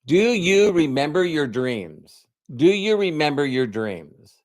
Do you remember your dreams? Do you remember your dreams?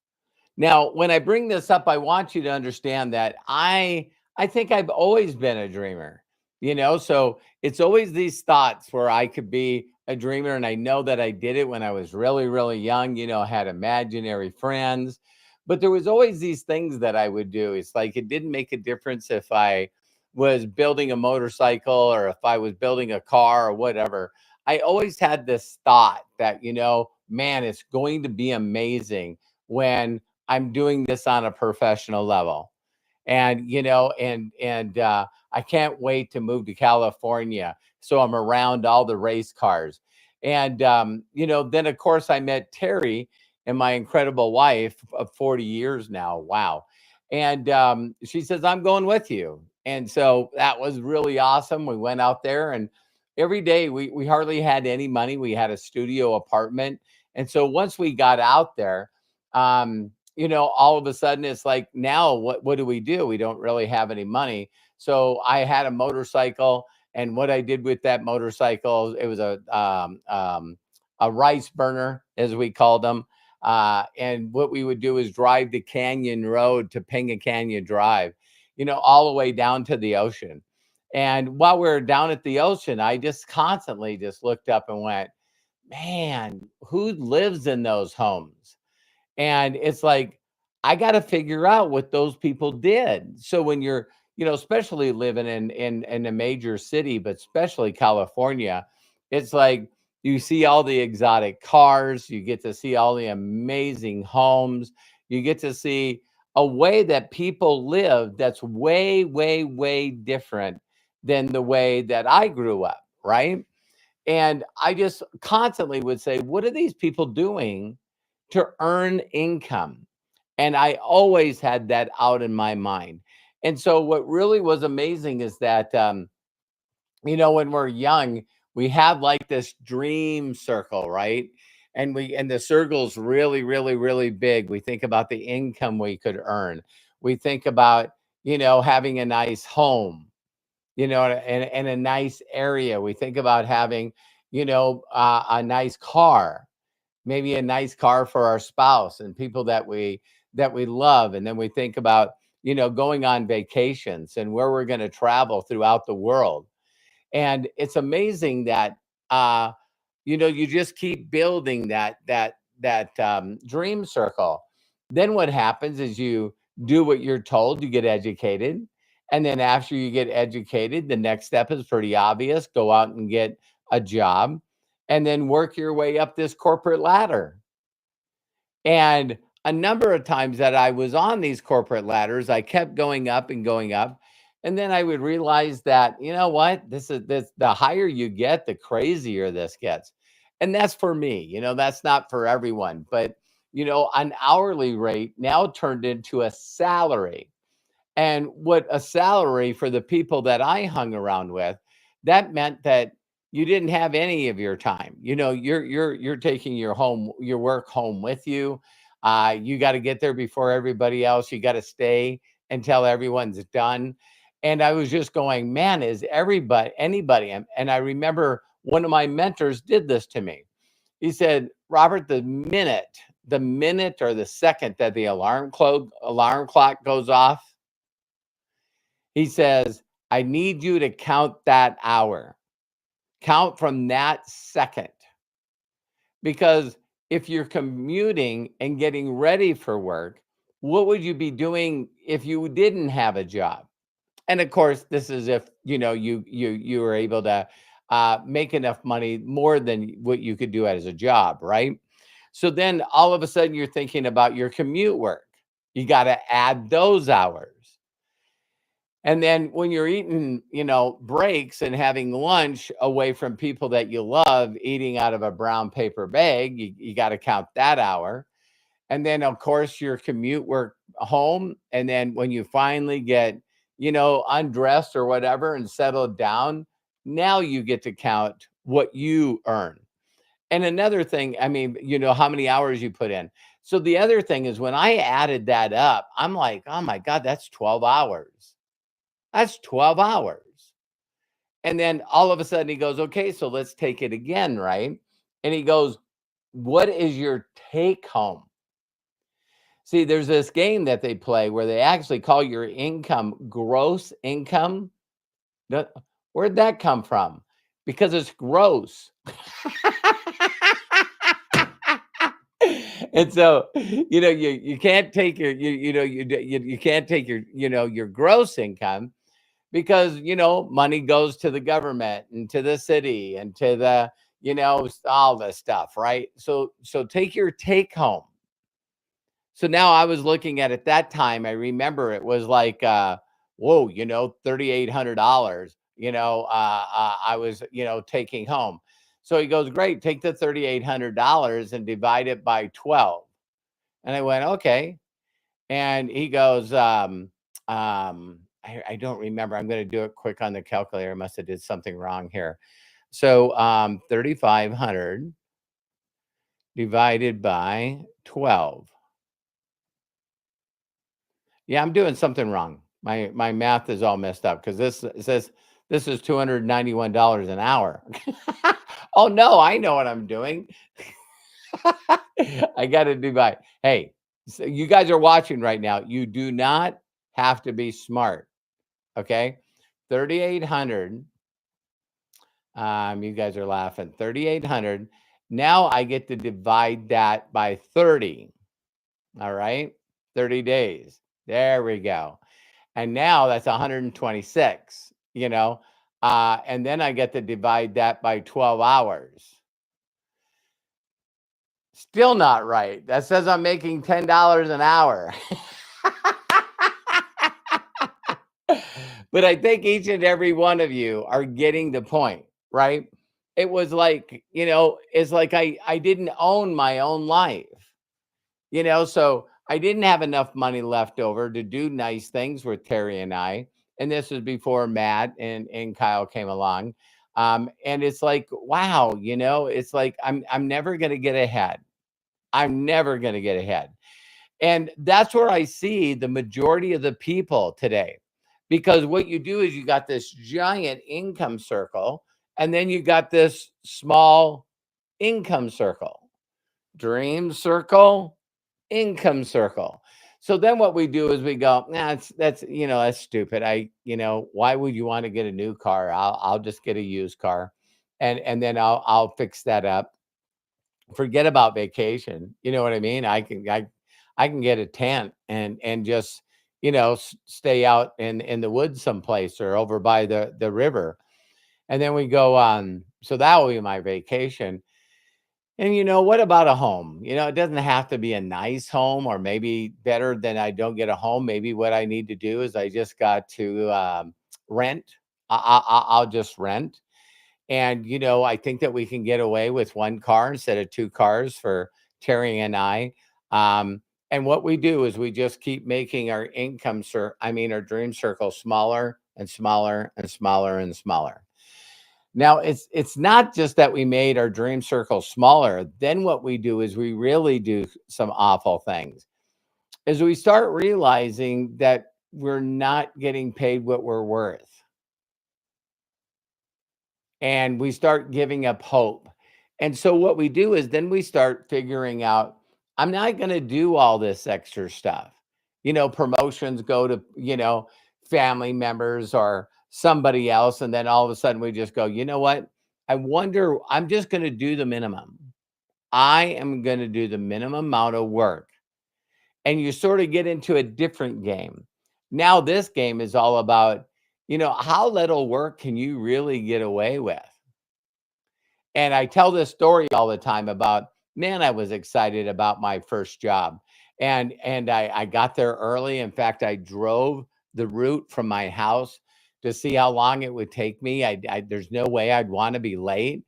Now, when I bring this up, I want you to understand that I think I've always been a dreamer. So it's always these thoughts where I could be a dreamer, and I know that I did it when I was really, really young. I had imaginary friends, but there was always these things that I would do. It's like it didn't make a difference if I was building a motorcycle or if I was building a car or whatever. I always had this thought that, man, it's going to be amazing when I'm doing this on a professional level. And I can't wait to move to California so I'm around all the race cars. And then of course I met Terry and my incredible wife of 40 years now. Wow. And she says, I'm going with you. And so that was really awesome. We went out there, and every day we hardly had any money. We had a studio apartment. And so once we got out there, all of a sudden it's like, now what do? We don't really have any money. So I had a motorcycle, and what I did with that motorcycle, it was a rice burner, as we called them. And what we would do is drive the Canyon Road to Pinga Canyon Drive, all the way down to the ocean. And while we were down at the ocean, I just constantly just looked up and went, man, who lives in those homes? And it's like, I got to figure out what those people did. So when you're, especially living in a major city, but especially California, it's like you see all the exotic cars, you get to see all the amazing homes, you get to see a way that people live that's way, way, way different than the way that I grew up, right? And I just constantly would say, what are these people doing to earn income? And I always had that out in my mind. And so what really was amazing is that, when we're young, we have like this dream circle, right? And the circle's really, really, really big. We think about the income we could earn. We think about, having a nice home, and a nice area. We think about having, a nice car, maybe a nice car for our spouse and people that we love. And then we think about, going on vacations and where we're going to travel throughout the world. And it's amazing that uh you just keep building that dream circle. Then what happens is you do what you're told, you get educated. And then after you get educated, the next step is pretty obvious: go out and get a job, and then work your way up this corporate ladder. And a number of times that I was on these corporate ladders, I kept going up and going up. And then I would realize that, what? This the higher you get, the crazier this gets. And that's for me, that's not for everyone. But, an hourly rate now turned into a salary. And what a salary for the people that I hung around with, that meant that you didn't have any of your time. You're taking your work home with you. You got to get there before everybody else. You got to stay until everyone's done. And I was just going, man, is anybody? And I remember one of my mentors did this to me. He said, Robert, the minute or the second that the alarm clock goes off, he says, I need you to count that hour. Count from that second. Because if you're commuting and getting ready for work, what would you be doing if you didn't have a job? And of course, this is if you were able to make enough money more than what you could do as a job, right? So then all of a sudden you're thinking about your commute work. You got to add those hours. And then when you're eating, breaks and having lunch away from people that you love, eating out of a brown paper bag, you got to count that hour. And then, of course, your commute work home. And then when you finally get, undressed or whatever and settled down, now you get to count what you earn. And another thing, I mean, how many hours you put in. So the other thing is, when I added that up, I'm like, oh my God, that's 12 hours. That's 12 hours. And then all of a sudden he goes, okay, so let's take it again, right? And he goes, "What is your take home?" See, there's this game that they play where they actually call your income gross income. No- Where'd that come from? Because it's gross. And so, you can't take your you can't take your your gross income, because money goes to the government and to the city and to the all this stuff, right? So take your take home. So now I was looking at it that time. I remember it was like, whoa, $3,800. I was taking home. So he goes, great, take the $3,800 and divide it by 12. And I went, okay. And he goes, I don't remember. I'm going to do it quick on the calculator. I must have did something wrong here. So 3,500 divided by 12. Yeah, I'm doing something wrong. My math is all messed up because this says this is $291 an hour. Oh no, I know what I'm doing. I got to divide. Hey, so you guys are watching right now. You do not have to be smart. Okay, 3,800. You guys are laughing. 3,800. Now I get to divide that by 30. All right, 30 days. There we go. And now that's 126, and then I get to divide that by 12 hours. Still not right. That says I'm making $10 an hour. But I think each and every one of you are getting the point, right? It was like, it's like I didn't own my own life. So I didn't have enough money left over to do nice things with Terry and I. And this was before Matt and Kyle came along. And it's like, wow, it's like I'm never gonna get ahead. I'm never gonna get ahead. And that's where I see the majority of the people today. Because what you do is you got this giant income circle, and then you got this small income circle, dream circle, income circle. So then what we do is we go, nah, that's stupid. Why would you want to get a new car? I'll just get a used car, and then I'll fix that up. Forget about vacation. You know what I mean? I can get a tent and just stay out in the woods someplace or over by the river, and then we go on. So that will be my vacation. And what about a home? It doesn't have to be a nice home, or maybe better than I don't get a home. Maybe what I need to do is I just got to rent. I'll just rent. And, I think that we can get away with one car instead of two cars for Terry and I. And what we do is we just keep making our our dream circle smaller and smaller and smaller and smaller. Now, it's not just that we made our dream circle smaller. Then what we do is we really do some awful things. Is we start realizing that we're not getting paid what we're worth. And we start giving up hope. And so what we do is then we start figuring out, I'm not going to do all this extra stuff. Promotions go to, family members or somebody else. And then all of a sudden we just go, you know what? I wonder, I'm just going to do the minimum. I am going to do the minimum amount of work. And you sort of get into a different game. Now, this game is all about, how little work can you really get away with? And I tell this story all the time about, man, I was excited about my first job. And I got there early. In fact, I drove the route from my house to see how long it would take me. There's no way I'd want to be late.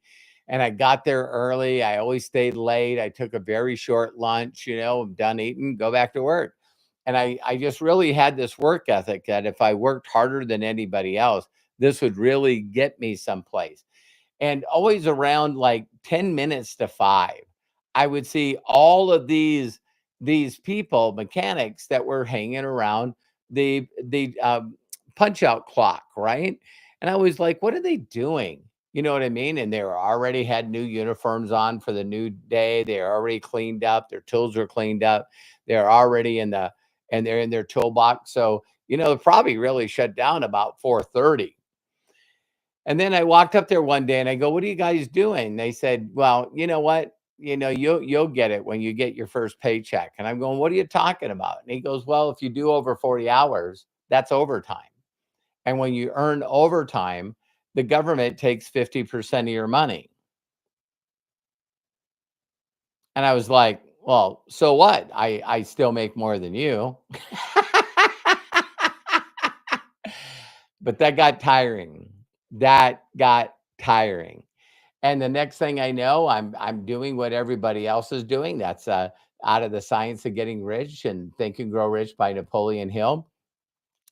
And I got there early. I always stayed late. I took a very short lunch, I'm done eating, go back to work. And I just really had this work ethic that if I worked harder than anybody else, this would really get me someplace. And always around like 10 minutes to 5, I would see all of these people, mechanics, that were hanging around the punch out clock, right? And I was like, what are they doing? You know what I mean? And they were already had new uniforms on for the new day. They are already cleaned up. Their tools are cleaned up. They're already in the and they're in their toolbox. So, they probably really shut down about 4:30. And then I walked up there one day and I go, "What are you guys doing?" They said, "Well, you know what? You'll get it when you get your first paycheck." And I'm going, "What are you talking about?" And he goes, "Well, if you do over 40 hours, that's overtime. And when you earn overtime, the government takes 50% of your money." And I was like, "Well, so what? I still make more than you." But that got tiring. That got tiring. And the next thing I know, I'm doing what everybody else is doing. That's Out of the Science of Getting Rich and Think and Grow Rich by Napoleon Hill.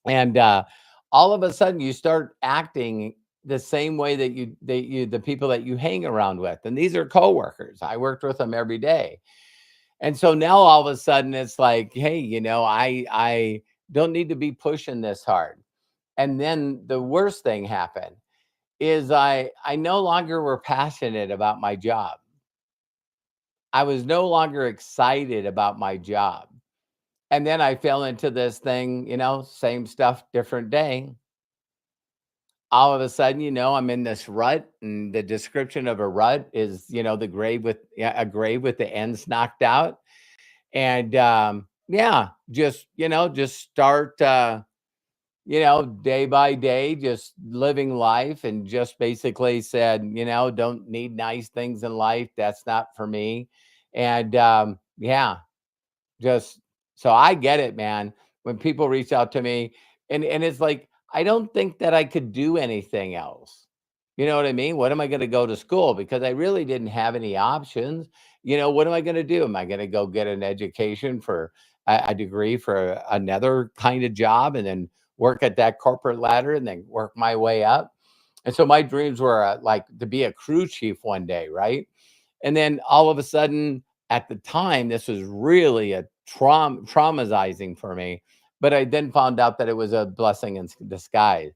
And all of a sudden, you start acting the same way the people that you hang around with, and these are coworkers. I worked with them every day, and so now all of a sudden, it's like, hey, I don't need to be pushing this hard. And then the worst thing happened is I no longer were passionate about my job. I was no longer excited about my job. And then I fell into this thing, same stuff, different day. All of a sudden, I'm in this rut, and the description of a rut is, the grave with yeah, a grave with the ends knocked out. And yeah, just start day by day, just living life, and just basically said, don't need nice things in life. That's not for me. And yeah, just so I get it, man. When people reach out to me, and it's like, I don't think that I could do anything else. You know what I mean? What am I going to go to school? Because I really didn't have any options. What am I going to do? Am I going to go get an education for a degree for another kind of job, and then work at that corporate ladder and then work my way up? And so my dreams were like to be a crew chief one day, right? And then all of a sudden, at the time, this was really a traumatizing for me. But I then found out that it was a blessing in disguise.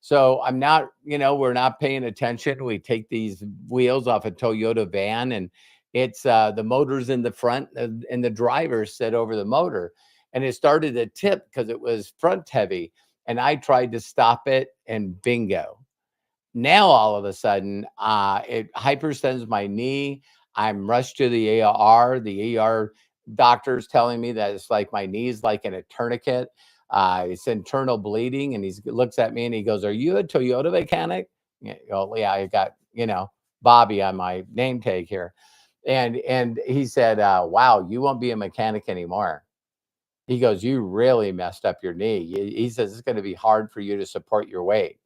So I'm not, we're not paying attention. We take these wheels off a Toyota van, and it's the motor's in the front, and the driver sit over the motor. And it started to tip because it was front heavy. And I tried to stop it, and bingo. Now all of a sudden, it hyperextends my knee. I'm rushed to the ER. The ER doctor's telling me that it's like my knee's like in a tourniquet. It's internal bleeding, and he looks at me and he goes, "Are you a Toyota mechanic?" Yeah, oh, yeah, I got Bobby on my name tag here, and he said, "Wow, you won't be a mechanic anymore." He goes, "You really messed up your knee." He says it's going to be hard for you to support your weight.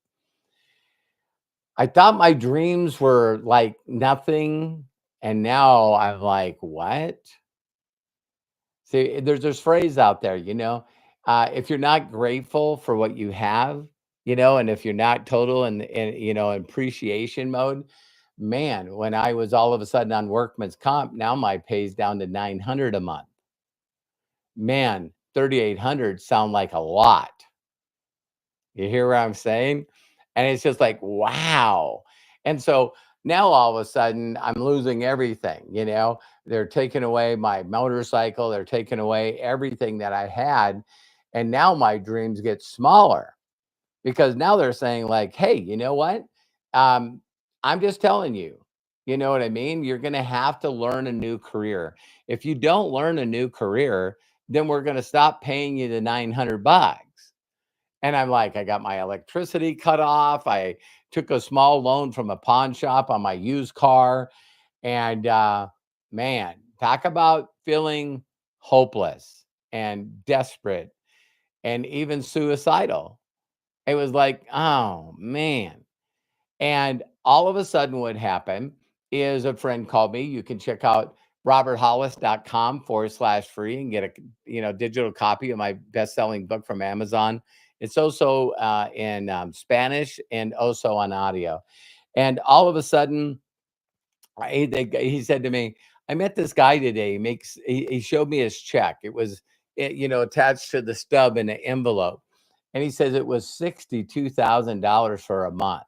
I thought my dreams were like nothing, and now I'm like, "What?" See, there's this phrase out there, if you're not grateful for what you have, and if you're not total in appreciation mode, man, when I was all of a sudden on workman's comp, now my pay's down to 900 a month. Man, 3,800 sound like a lot. You hear what I'm saying? And it's just like, wow. And so now all of a sudden I'm losing everything, They're taking away my motorcycle, they're taking away everything that I had. And now my dreams get smaller because now they're saying, like, hey, you know what? Um, I'm just telling you, you know what I mean? You're going to have to learn a new career. If you don't learn a new career, then we're going to stop paying you the 900 bucks. And I'm like, I got my electricity cut off. I took a small loan from a pawn shop on my used car. And man, talk about feeling hopeless and desperate and even suicidal. It was like, oh man. And all of a sudden, what happened is a friend called me. You can check out roberthollis.com/free and get a digital copy of my best-selling book from Amazon. It's also in Spanish and also on audio. And all of a sudden, he said to me, "I met this guy today. He showed me his check. It was attached to the stub in an envelope, and he says it was $62,000 for a month."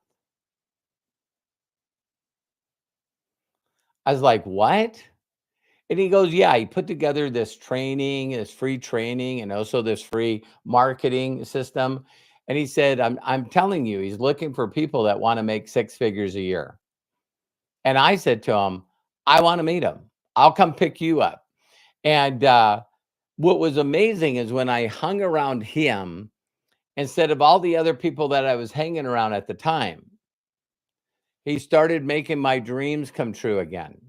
I was like, what? And he goes, yeah, he put together this training, this free training, and also this free marketing system. And he said, I'm telling you, he's looking for people that want to make six figures a year. And I said to him, I want to meet him. I'll come pick you up. And what was amazing is when I hung around him instead of all the other people that I was hanging around at the time, he started making my dreams come true again.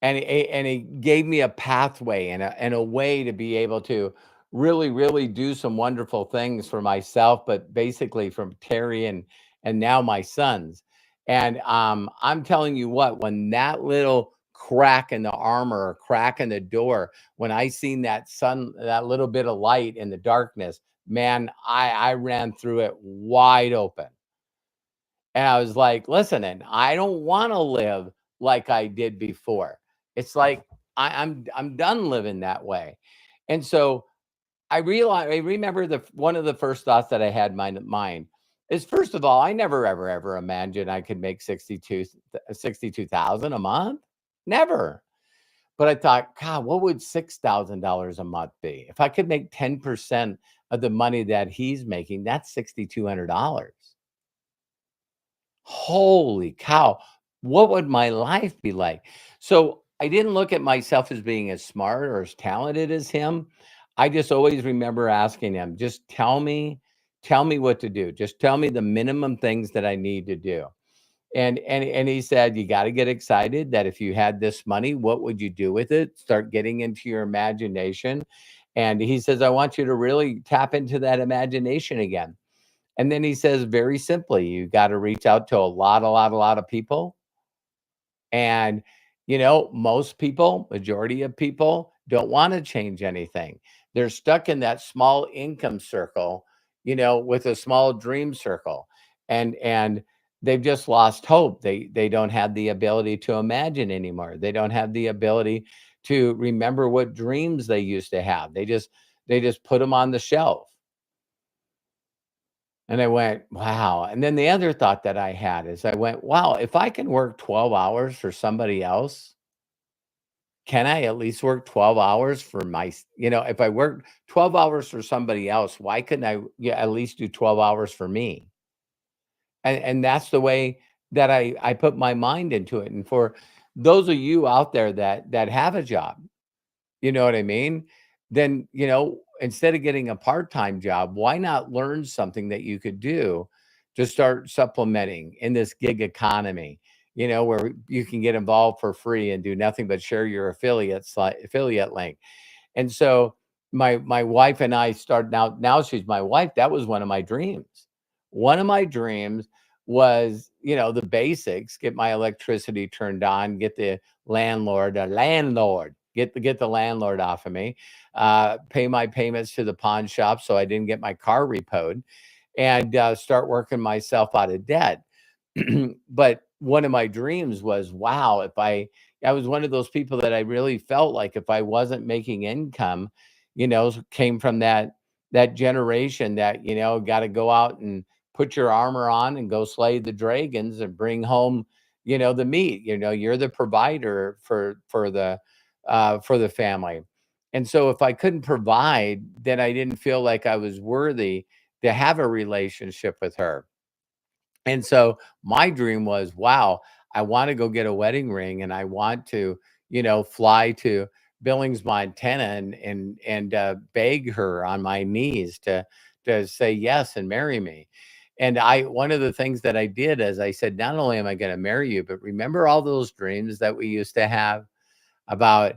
And he gave me a pathway and a way to be able to really, really do some wonderful things for myself, but basically from Terry and now my sons. And I'm telling you what, when that little crack in the armor or crack in the door, when I seen that sun, that little bit of light in the darkness, man, I ran through it wide open. And I was like, listen, and I don't want to live like I did before. It's like I'm done living that way. And so I remember the one of the first thoughts that I had in my mind is, first of all, I never ever imagined I could make 62,000 a month. Never. But I thought, God, what would $6,000 a month be? If I could make 10% of the money that he's making, that's $6,200. Holy cow, what would my life be like? So I didn't look at myself as being as smart or as talented as him. I just always remember asking him, just tell me what to do. Just tell me the minimum things that I need to do. And he said, you got to get excited that if you had this money, what would you do with it? Start getting into your imagination. And he says, I want you to really tap into that imagination again. And then he says very simply, you got to reach out to a lot of people. And, most people, majority of people don't want to change anything. They're stuck in that small income circle, with a small dream circle. And they've just lost hope. They don't have the ability to imagine anymore. They don't have the ability to remember what dreams they used to have. They just put them on the shelf. And I went, wow. And then the other thought that I had is I went, wow, if I can work 12 hours for somebody else, can I at least work 12 hours for if I work 12 hours for somebody else, why couldn't I, yeah, at least do 12 hours for me? And that's the way that I put my mind into it. And for those of you out there that have a job, you know what I mean? Then, instead of getting a part-time job, why not learn something that you could do to start supplementing in this gig economy, where you can get involved for free and do nothing but share your affiliate link. And so my wife and I started, now she's my wife. That was one of my dreams. One of my dreams was, the basics, get my electricity turned on, get the landlord, get the landlord off of me, pay my payments to the pawn shop so I didn't get my car repoed, and start working myself out of debt. But one of my dreams was, wow, if I was one of those people that I really felt like if I wasn't making income, came from that generation that, got to go out and put your armor on and go slay the dragons and bring home, the meat. You're the provider for the family. And so if I couldn't provide, then I didn't feel like I was worthy to have a relationship with her. And so my dream was, wow, I want to go get a wedding ring and I want to, fly to Billings, Montana and beg her on my knees to say yes and marry me. And one of the things that I did is I said, not only am I going to marry you, but remember all those dreams that we used to have about,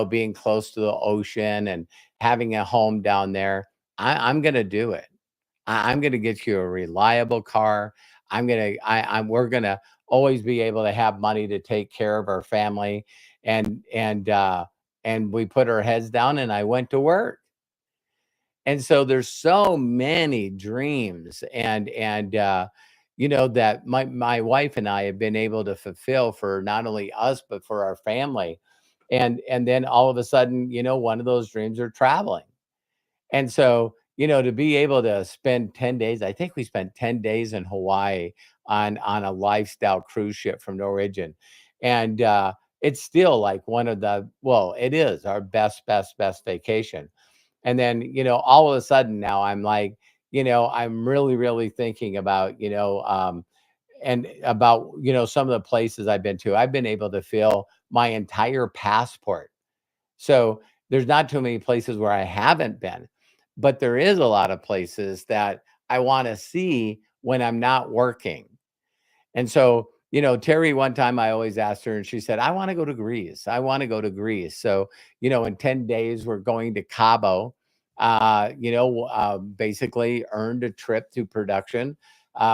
being close to the ocean and having a home down there. I'm going to do it. I'm going to get you a reliable car. We're going to always be able to have money to take care of our family. And we put our heads down and I went to work. And so there's so many dreams that my wife and I have been able to fulfill for not only us, but for our family. And then all of a sudden, one of those dreams are traveling. And so, to be able to spend 10 days, I think we spent 10 days in Hawaii on a lifestyle cruise ship from Norwegian. And it's still like one of the, well, it is our best vacation. And then, all of a sudden now I'm like, I'm really thinking about, and about, some of the places I've been to. I've been able to fill my entire passport. So there's not too many places where I haven't been, but there is a lot of places that I want to see when I'm not working. And so, Terry, one time I always asked her, and she said, I want to go to Greece. I want to go to Greece. So, in 10 days, we're going to Cabo. Basically earned a trip to production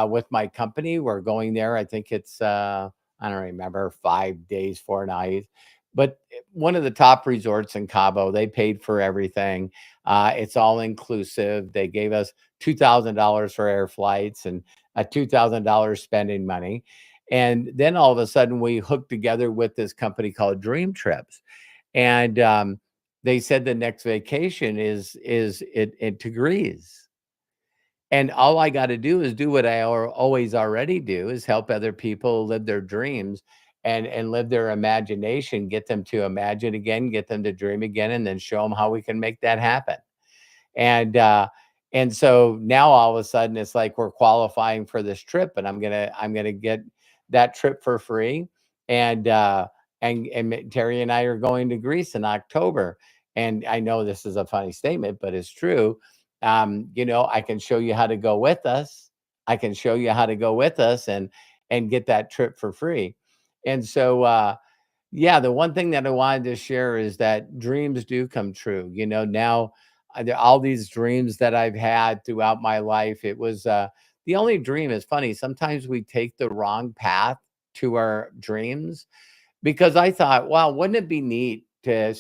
with my company. We're going there. I think it's, I don't remember, 5 days, 4 nights. But one of the top resorts in Cabo, they paid for everything. It's all inclusive. They gave us $2,000 for air flights and $2,000 spending money. And then all of a sudden, we hooked together with this company called Dream Trips. And they said the next vacation is it to Greece. And all I got to do is do what I always already do, is help other people live their dreams and live their imagination, get them to imagine again, get them to dream again, and then show them how we can make that happen. And so now all of a sudden it's like we're qualifying for this trip, and I'm gonna get that trip for free. And Terry and I are going to Greece in October. And I know this is a funny statement, but it's true. I can show you how to go with us. I can show you how to go with us and get that trip for free. And so yeah, the one thing that I wanted to share is that dreams do come true. Now all these dreams that I've had throughout my life, it was the only dream is funny. Sometimes we take the wrong path to our dreams, because I thought, wow, wouldn't it be neat to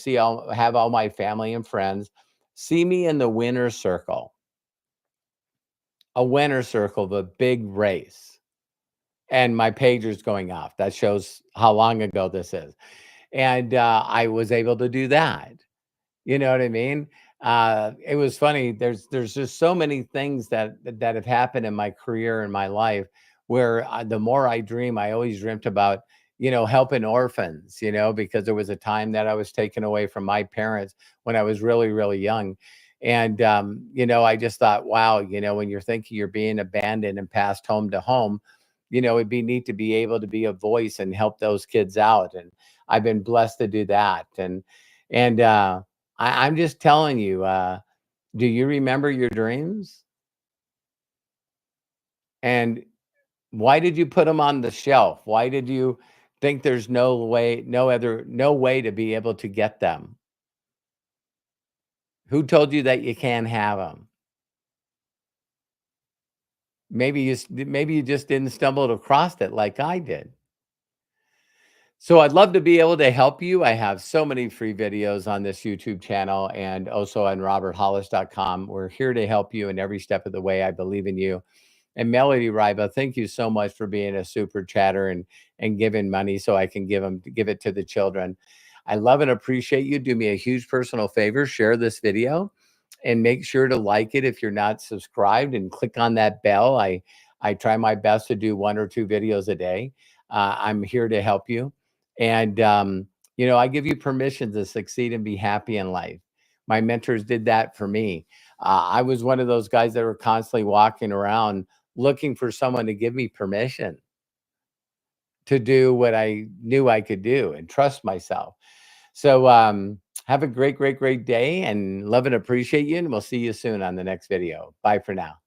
have all my family and friends see me in the winner's circle, a winner's circle of a big race, and my pager's going off. That shows how long ago this is. And I was able to do that. You know what I mean? It was funny. There's just so many things that have happened in my career and my life, where the more I dream, I always dreamt about, helping orphans, because there was a time that I was taken away from my parents when I was really young. And, I just thought, wow, when you're thinking you're being abandoned and passed home to home, it'd be neat to be able to be a voice and help those kids out. And I've been blessed to do that. And I'm just telling you, do you remember your dreams? And why did you put them on the shelf? Why did you think there's no way to be able to get them? Who told you that you can't have them? Maybe you just didn't stumble across it like I did. So I'd love to be able to help you. I have so many free videos on this YouTube channel and also on roberthollis.com. We're here to help you in every step of the way. I believe in you. And Melody Riba, thank you so much for being a super chatter and giving money so I can give it to the children. I love and appreciate you. Do me a huge personal favor, share this video and make sure to like it if you're not subscribed, and click on that bell. I try my best to do 1 or 2 videos a day. I'm here to help you. And I give you permission to succeed and be happy in life. My mentors did that for me. I was one of those guys that were constantly walking around looking for someone to give me permission to do what I knew I could do and trust myself. So have a great day, and love and appreciate you. And we'll see you soon on the next video. Bye for now.